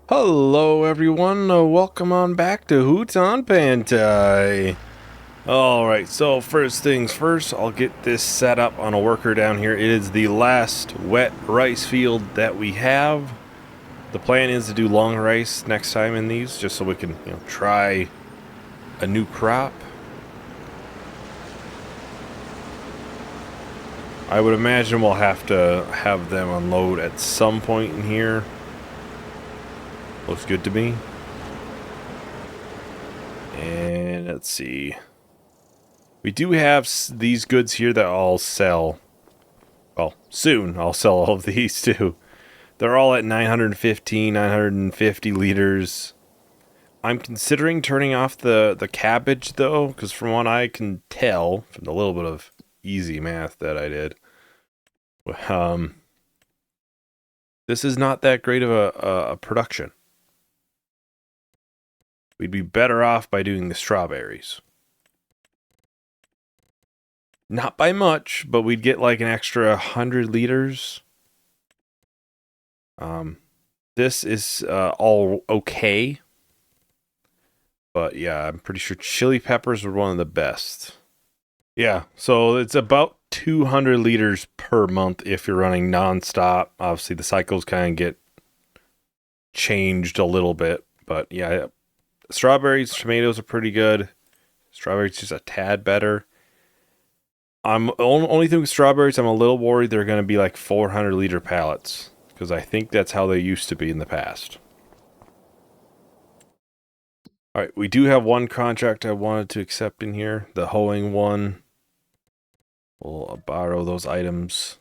Hello everyone, welcome on back to Hutan Pantai. Alright, so first things first, I'll get this set up on a worker down here. It is the last wet rice field that we have. The plan is to do long rice next time in these, just so we can, try a new crop. I would imagine we'll have to have them unload at some point in here. Looks good to me. And let's see. We do have these goods here that I'll sell. Well, soon I'll sell all of these too. They're all at 915, 950 liters. I'm considering turning off the cabbage though, because from what I can tell, from the little bit of easy math that I did, this is not that great of a production. We'd be better off by doing the strawberries. Not by much, but we'd get like an extra 100 liters. This is all okay. But yeah, I'm pretty sure chili peppers were one of the best. Yeah, so it's about 200 liters per month if you're running nonstop. Obviously, the cycles kind of get changed a little bit. But yeah, strawberries, tomatoes are pretty good. Strawberries just a tad better. I'm only thing with strawberries, I'm a little worried they're going to be like 400 liter pallets, because I think that's how they used to be in the past. All right, we do have one contract I wanted to accept in here, the hoeing one. We'll borrow those items.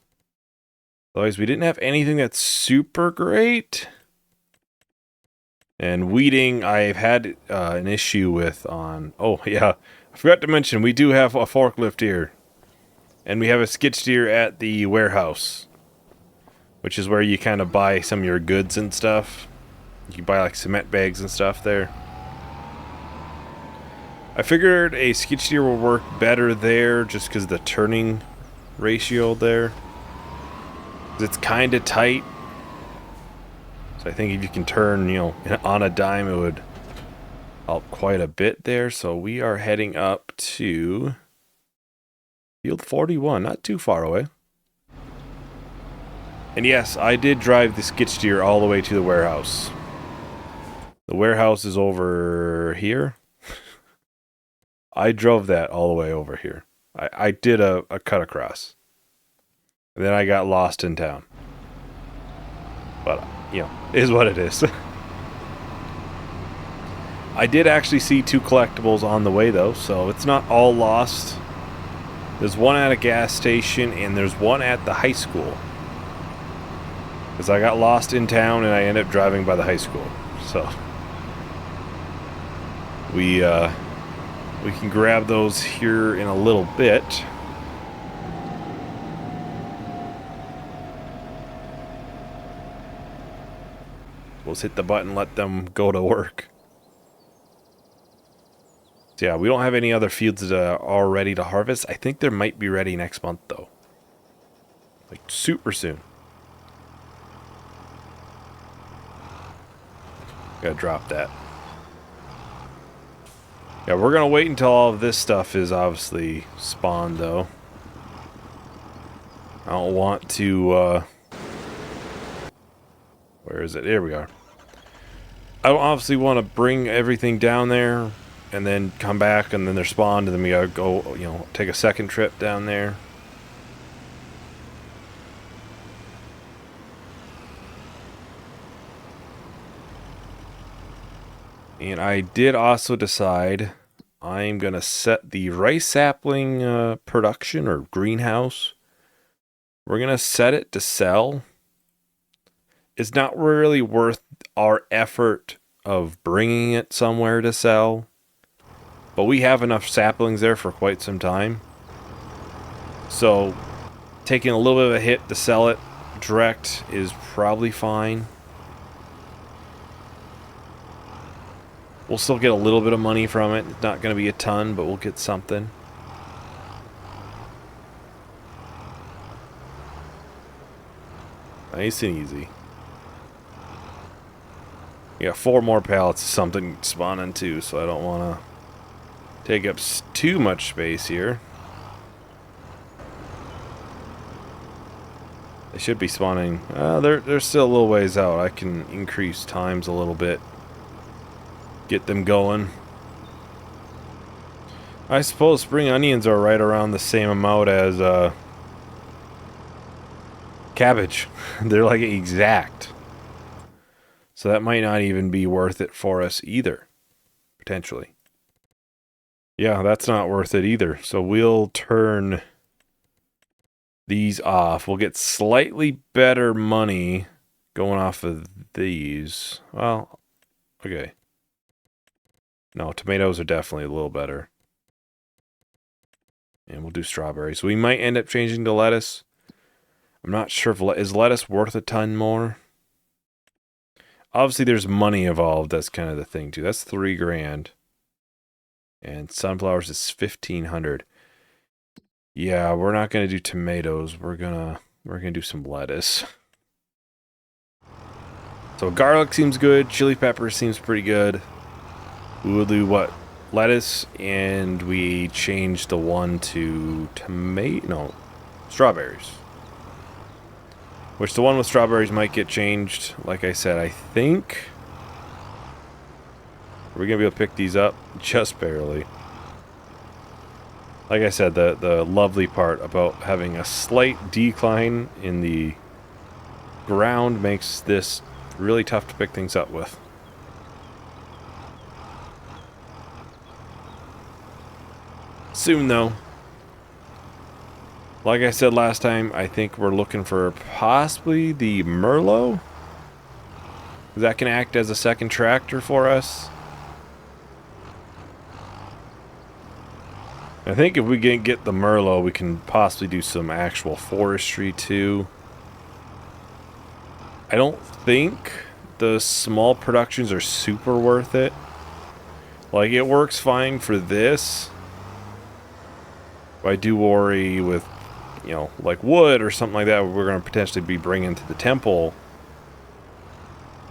Otherwise, we didn't have anything that's super great. And weeding, I've had an issue with on... Oh, yeah, I forgot to mention, we do have a forklift here. And we have a skid steer at the warehouse, which is where you kind of buy some of your goods and stuff. You can buy like cement bags and stuff there. I figured a skid steer will work better there just because of the turning ratio there. It's kind of tight. So I think if you can turn, on a dime, it would help quite a bit there. So we are heading up to Field 41, not too far away. And yes, I did drive the skid steer all the way to the warehouse. The warehouse is over here. I drove that all the way over here. I did a cut across. And then I got lost in town. But, it is what it is. I did actually see 2 collectibles on the way, though, so it's not all lost. There's one at a gas station, and there's one at the high school. Because I got lost in town, and I ended up driving by the high school. So, we can grab those here in a little bit. Let's hit the button, let them go to work. So yeah, we don't have any other fields that are ready to harvest. I think there might be ready next month, though. Like, super soon. Gotta drop that. Yeah, we're gonna wait until all of this stuff is obviously spawned, though. I don't want to, where is it? Here we are. I don't obviously want to bring everything down there and then come back and then they're spawned and then we gotta go, take a second trip down there. And I did also decide I'm going to set the rice sapling production or greenhouse. We're going to set it to sell. It's not really worth our effort of bringing it somewhere to sell. But we have enough saplings there for quite some time. So taking a little bit of a hit to sell it direct is probably fine. We'll still get a little bit of money from it. It's not going to be a ton, but we'll get something. Nice and easy. Yeah, 4 more pallets is something spawning too, so I don't want to take up too much space here. They should be spawning. They're still a little ways out. I can increase times a little bit. Get them going. I suppose spring onions are right around the same amount as cabbage. They're like exact. So that might not even be worth it for us either. Potentially. Yeah, that's not worth it either. So we'll turn these off. We'll get slightly better money going off of these. Well, okay. No, tomatoes are definitely a little better. And we'll do strawberries. So we might end up changing to lettuce. I'm not sure if is lettuce worth a ton more. Obviously, there's money involved. That's kind of the thing too. That's $3 grand. And sunflowers is 1,500. Yeah, we're not gonna do tomatoes. We're gonna do some lettuce. So garlic seems good. Chili pepper seems pretty good. We will do what? Lettuce, and we changed the one to strawberries. Which the one with strawberries might get changed. Like I said, I think we're gonna be able to pick these up just barely. Like I said, the lovely part about having a slight decline in the ground makes this really tough to pick things up with. Soon, though. Like I said last time, I think we're looking for possibly the Merlot. That can act as a second tractor for us. I think if we can get the Merlot, we can possibly do some actual forestry too. I don't think the small productions are super worth it. Like, it works fine for this. But I do worry with, you know, like wood or something like that, we're going to potentially be bringing to the temple.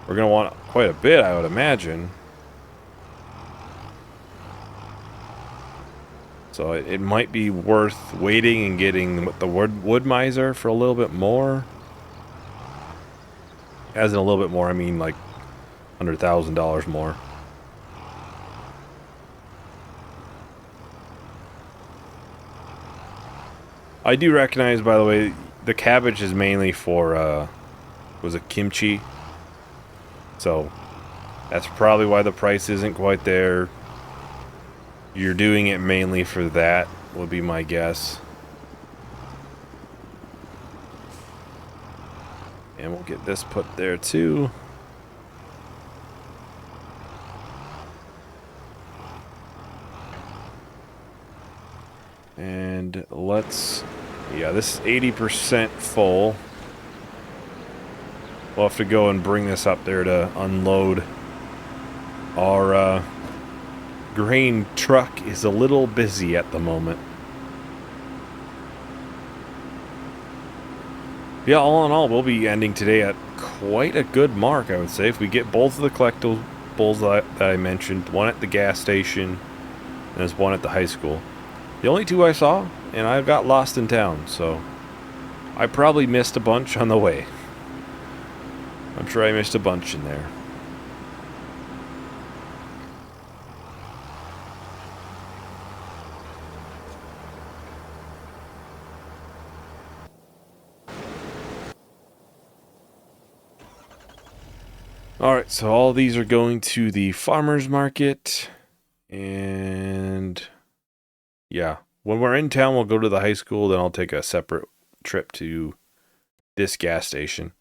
We're going to want quite a bit, I would imagine. So it might be worth waiting and getting the wood miser for a little bit more. As in a little bit more, I mean like $100,000 more. I do recognize, by the way, the cabbage is mainly for, was it kimchi? So that's probably why the price isn't quite there. You're doing it mainly for that, would be my guess. And we'll get this put there too. And let's... yeah, this is 80% full. We'll have to go and bring this up there to unload. Our grain truck is a little busy at the moment. Yeah, all in all, we'll be ending today at quite a good mark, I would say. If we get both of the collectibles that I mentioned, one at the gas station, and there's one at the high school. The only two I saw, and I got lost in town, so I probably missed a bunch on the way. I'm sure I missed a bunch in there. Alright, so all these are going to the farmer's market, and yeah, when we're in town, we'll go to the high school, then I'll take a separate trip to this gas station.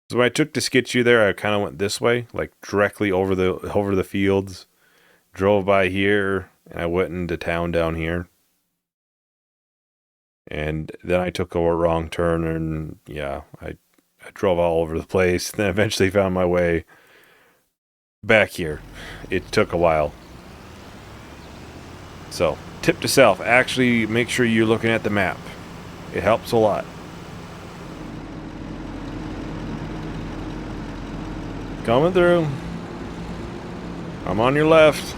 So when I took to sketch you there, I kind of went this way, like directly over the fields, drove by here, and I went into town down here. And then I took a wrong turn, and yeah, I drove all over the place, then eventually found my way back here. It took a while. So, tip to self, actually make sure you're looking at the map. It helps a lot. Coming through. I'm on your left.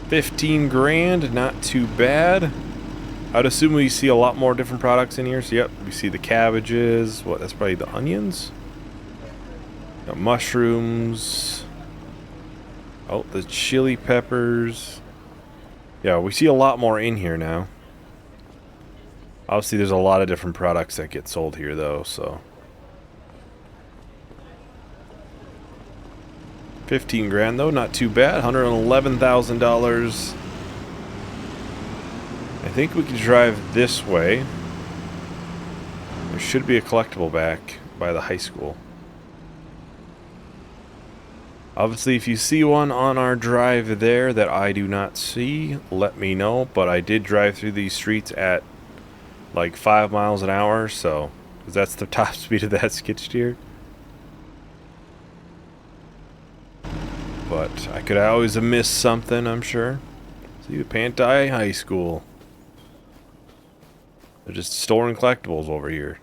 $15 grand, not too bad. I'd assume we see a lot more different products in here. So yep, we see the cabbages. What? That's probably the onions. Got mushrooms. Oh, the chili peppers. Yeah, we see a lot more in here now. Obviously, there's a lot of different products that get sold here, though. So 15 grand though, not too bad. $111,000. I think we can drive this way. There should be a collectible back by the high school. Obviously, if you see one on our drive there that I do not see, let me know. But I did drive through these streets at like 5 miles an hour, so because that's the top speed of that skid steer. But I could always have missed something, I'm sure. See, the Pantai High School. They're just storing collectibles over here.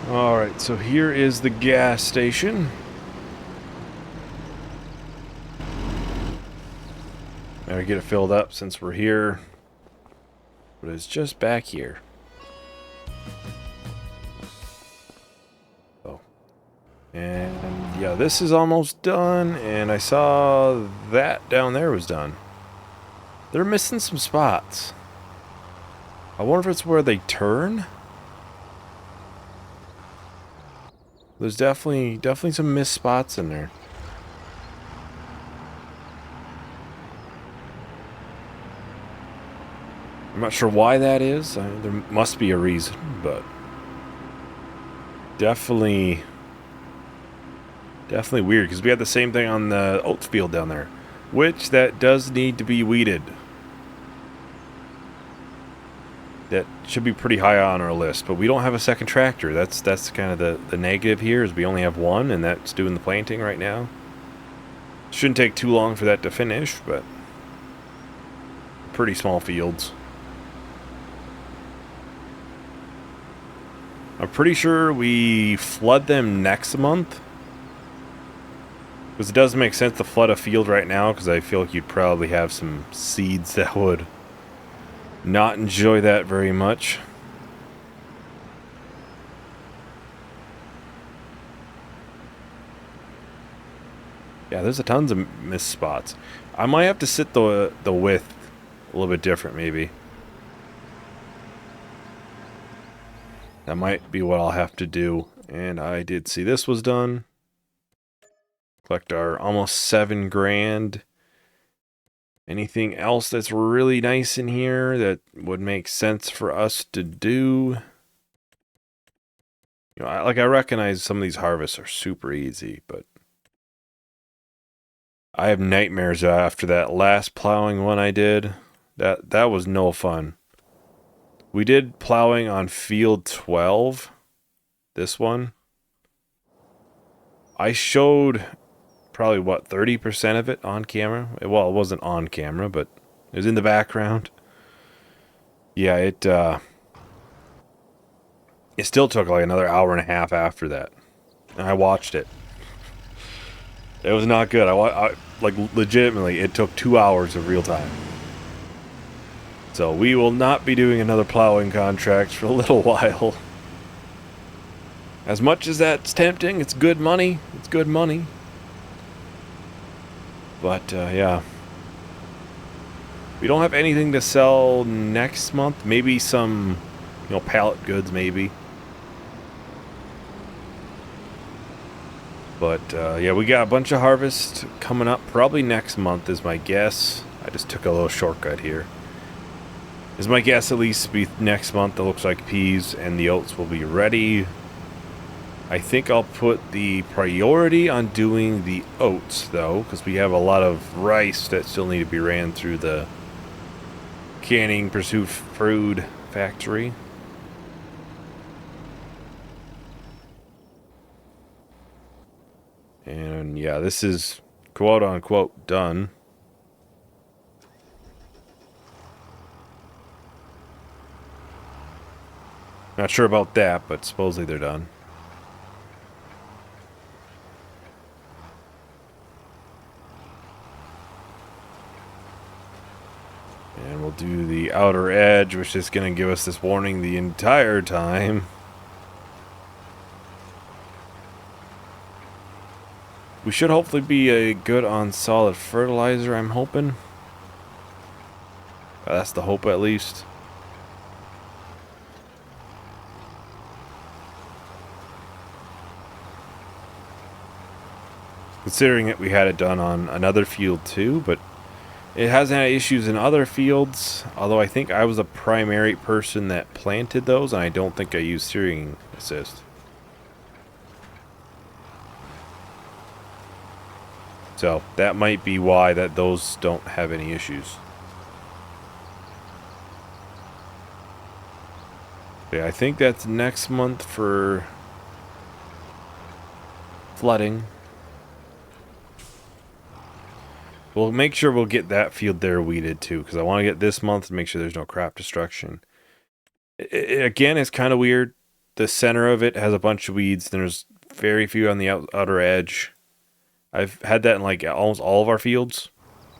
Alright, so here is the gas station. Gotta get it filled up since we're here. But it's just back here. Oh. And yeah, this is almost done. And I saw that down there was done. They're missing some spots. I wonder if it's where they turn. There's definitely some missed spots in there. I'm not sure why that is. There must be a reason, but definitely weird because we had the same thing on the oats field down there, which that does need to be weeded. That should be pretty high on our list, but we don't have a second tractor. That's kind of the negative here is we only have one, and that's doing the planting right now. Shouldn't take too long for that to finish, but pretty small fields. I'm pretty sure we flood them next month. Because it doesn't make sense to flood a field right now, because I feel like you'd probably have some seeds that would not enjoy that very much. Yeah, there's a tons of missed spots. I might have to sit the width a little bit different, maybe. That might be what I'll have to do. And I did see this was done. Collect our almost 7 grand. Anything else that's really nice in here that would make sense for us to do? You know, I recognize some of these harvests are super easy, but I have nightmares after that last plowing one I did. That was no fun. We did plowing on field 12. This one. I showed probably, what, 30% of it on camera? Well, it wasn't on camera, but it was in the background. Yeah, it still took like another hour and a half after that. And I watched it. It was not good. I like, legitimately, it took 2 hours of real time. So we will not be doing another plowing contract for a little while. As much as that's tempting, it's good money. It's good money. But, yeah. We don't have anything to sell next month. Maybe some, you know, pallet goods, maybe. But, yeah, we got a bunch of harvest coming up. Probably next month is my guess. I just took a little shortcut here. Is my guess at least be next month. It looks like peas and the oats will be ready. I think I'll put the priority on doing the oats, though, because we have a lot of rice that still need to be ran through the canning pursuit food factory. And yeah, this is quote unquote done. Not sure about that, but supposedly they're done. And we'll do the outer edge, which is going to give us this warning the entire time. We should hopefully be good on solid fertilizer, I'm hoping. That's the hope, at least. Considering that we had it done on another field too, but it hasn't had issues in other fields. Although I think I was the primary person that planted those, and I don't think I used steering assist. So that might be why that those don't have any issues. Yeah, I think that's next month for flooding. We'll make sure we'll get that field there weeded too, because I want to get this month to make sure there's no crop destruction. Again, it's kind of weird. The center of it has a bunch of weeds. There's very few on the outer edge. I've had that in like almost all of our fields.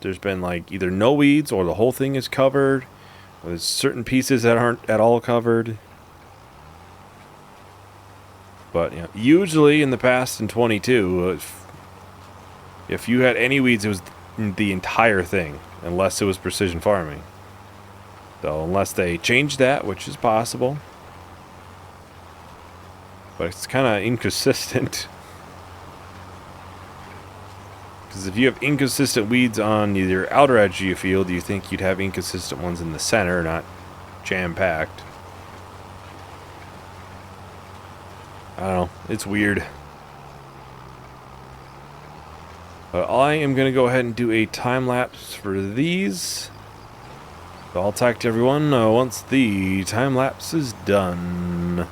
There's been like either no weeds or the whole thing is covered. Or there's certain pieces that aren't at all covered. But you know, usually in the past in 22, if you had any weeds, it was the entire thing, unless it was precision farming. So unless they changed that, which is possible. But it's kind of inconsistent. Because if you have inconsistent weeds on either outer edge of your field, you think you'd have inconsistent ones in the center, not jam-packed. I don't know. It's weird. But I am going to go ahead and do a time-lapse for these. So I'll talk to everyone once the time-lapse is done.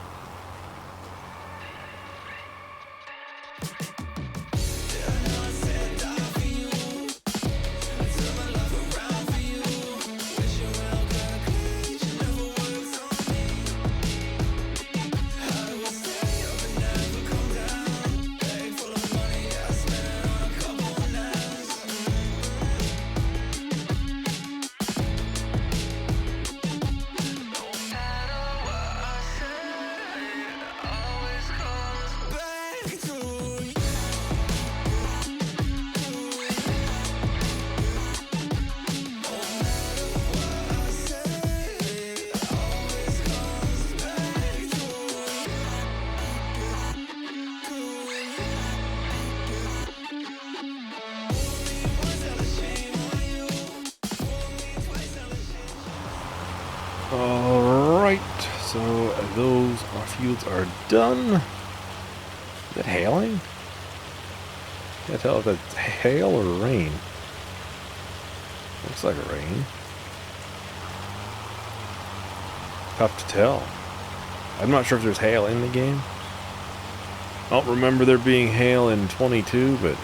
Alright, so those fields are done. Is it hailing? Can't tell if it's hail or rain. Looks like rain. Tough to tell. I'm not sure if there's hail in the game. I don't remember there being hail in 22, but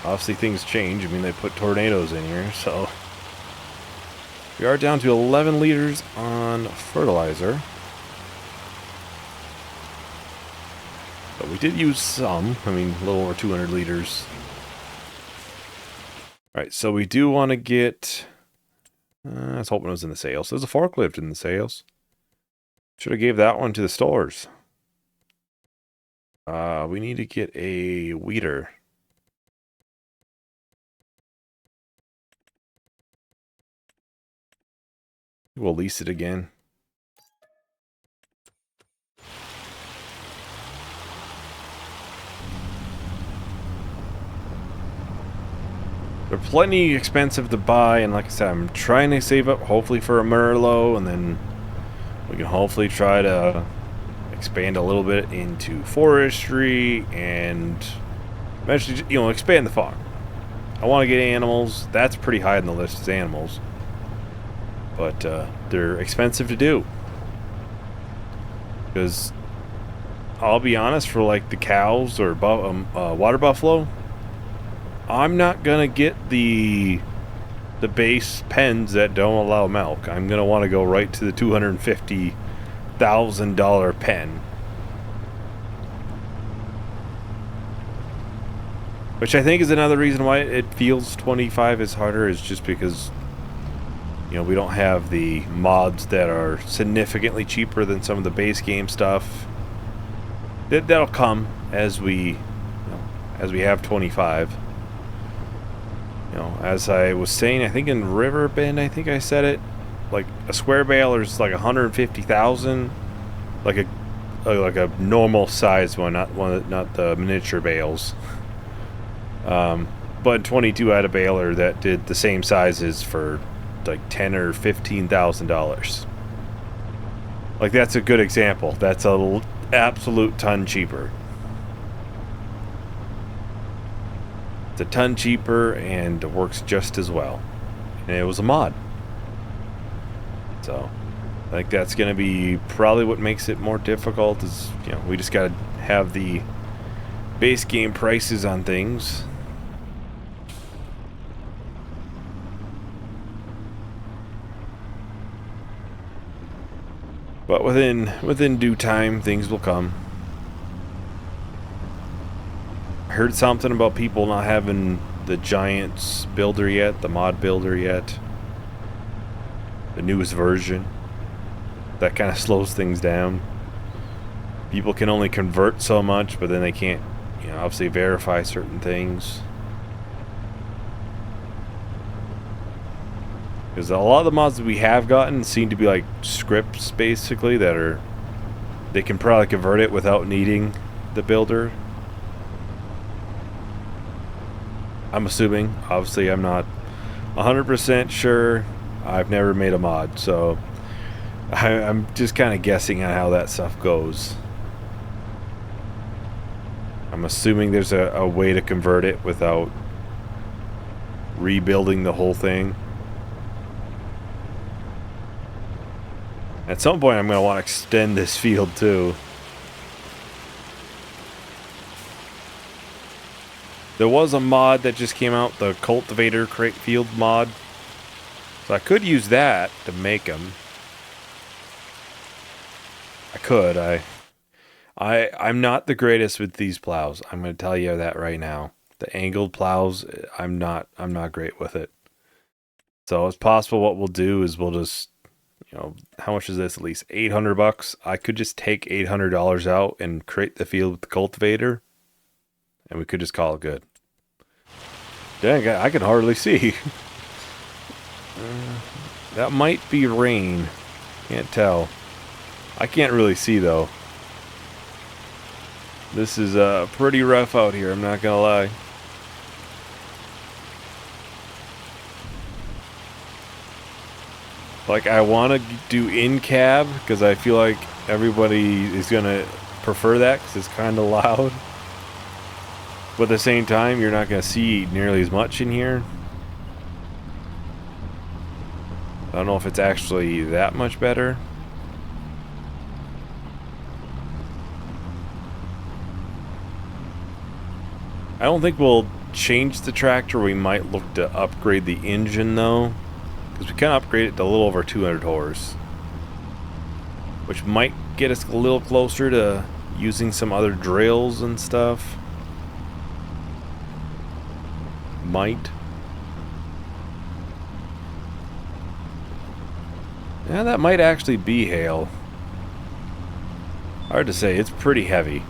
obviously things change. I mean, they put tornadoes in here, so... We are down to 11 liters on fertilizer. But we did use some. I mean, a little over 200 liters. Alright, so we do want to get... I was hoping it was in the sales. There's a forklift in the sales. Should have gave that one to the stores. We need to get a weeder. We'll lease it again. They're plenty expensive to buy, and like I said, I'm trying to save up hopefully for a Merlot, and then we can hopefully try to expand a little bit into forestry and eventually, you know, expand the farm. I want to get animals. That's pretty high on the list, is animals. But they're expensive to do. Because I'll be honest, for like the cows or water buffalo, I'm not gonna get the base pens that don't allow milk. I'm gonna want to go right to the $250,000 pen, which I think is another reason why it feels 25 is harder, is just because, you know, we don't have the mods that are significantly cheaper than some of the base game stuff. That'll come as we have 25. You know, as I was saying, I think in Riverbend, I think I said it, like a square baler is like 150,000, like a normal size one, not the miniature bales. But in 22, I had a baler that did the same sizes for like $10,000 or $15,000. Like, that's a good example. That's a absolute ton cheaper. It's a ton cheaper and works just as well. And it was a mod. So I think that's going to be probably what makes it more difficult, is, you know, we just got to have the base game prices on things. But within due time, things will come. I heard something about people not having the Giants builder yet, the mod builder yet, the newest version. That kind of slows things down. People can only convert so much, but then they can't, you know, obviously verify certain things. Because a lot of the mods that we have gotten seem to be like scripts, basically, that are, they can probably convert it without needing the builder. I'm assuming. Obviously, I'm not 100% sure. I've never made a mod, so I'm just kind of guessing on how that stuff goes. I'm assuming there's a way to convert it without rebuilding the whole thing. At some point, I'm going to want to extend this field, too. There was a mod that just came out, the Cultivator Crate Field mod. So I could use that to make them. I could. I'm not the greatest with these plows. I'm going to tell you that right now. The angled plows, I'm not great with it. So it's possible what we'll do is we'll just, you know, how much is this? At least $800. I could just take $800 out and create the field with the cultivator, and we could just call it good. Dang, I can hardly see. That might be rain. Can't tell. I can't really see, though. This is pretty rough out here, I'm not gonna lie. Like, I want to do in cab because I feel like everybody is gonna prefer that because it's kind of loud. But at the same time, you're not gonna see nearly as much in here. I don't know if it's actually that much better. I don't think we'll change the tractor. We might look to upgrade the engine, though, because we can upgrade it to a little over 200 horse, which might get us a little closer to using some other drills and stuff. Might. Yeah, that might actually be hail. Hard to say. It's pretty heavy.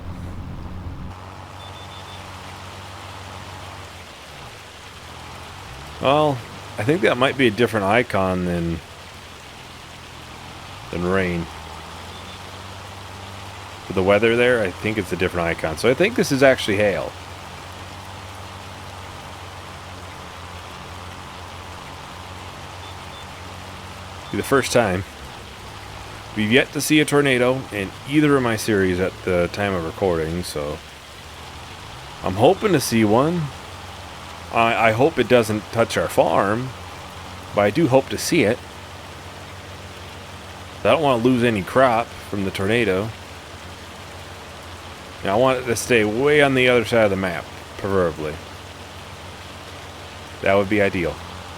Well, I think that might be a different icon than rain. For the weather there, I think it's a different icon. So I think this is actually hail. Be the first time. We've yet to see a tornado in either of my series at the time of recording, so I'm hoping to see one. I hope it doesn't touch our farm, but I do hope to see it. I don't want to lose any crop from the tornado. Now, I want it to stay way on the other side of the map, preferably. That would be ideal,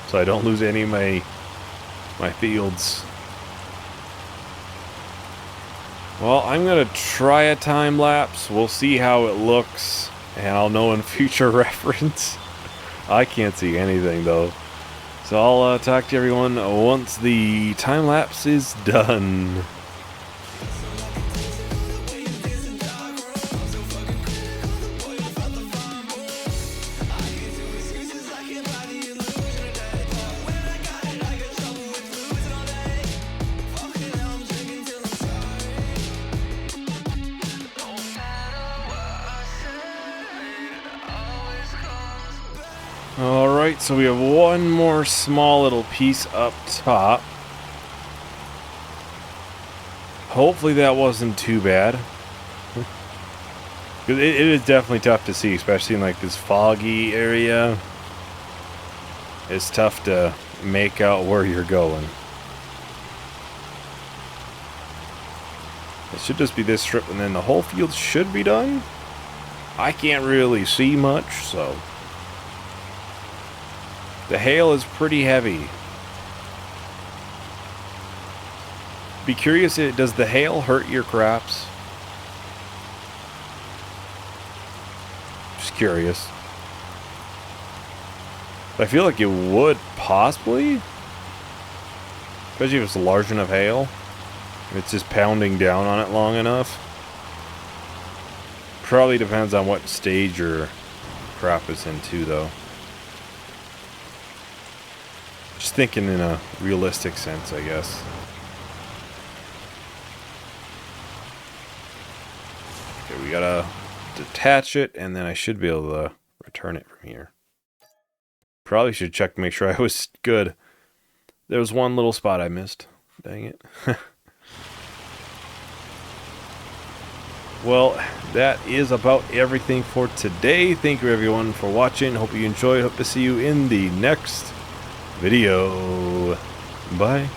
so I don't lose any of my fields. Well, I'm going to try a time lapse. We'll see how it looks, and I'll know in future reference. I can't see anything, though. So I'll talk to everyone once the time lapse is done. Alright, so we have one more small little piece up top. Hopefully that wasn't too bad. It is definitely tough to see, especially in like this foggy area. It's tough to make out where you're going. It should just be this strip and then the whole field should be done. I can't really see much, so... The hail is pretty heavy. Be curious, does the hail hurt your crops? Just curious. I feel like it would, possibly. Especially if it's large enough hail. If it's just pounding down on it long enough. Probably depends on what stage your crop is in too, though. Just thinking in a realistic sense, I guess. Okay, we gotta detach it, and then I should be able to return it from here. Probably should check to make sure I was good. There was one little spot I missed. Dang it. Well, that is about everything for today. Thank you everyone for watching. Hope you enjoyed. Hope to see you in the next video. Bye.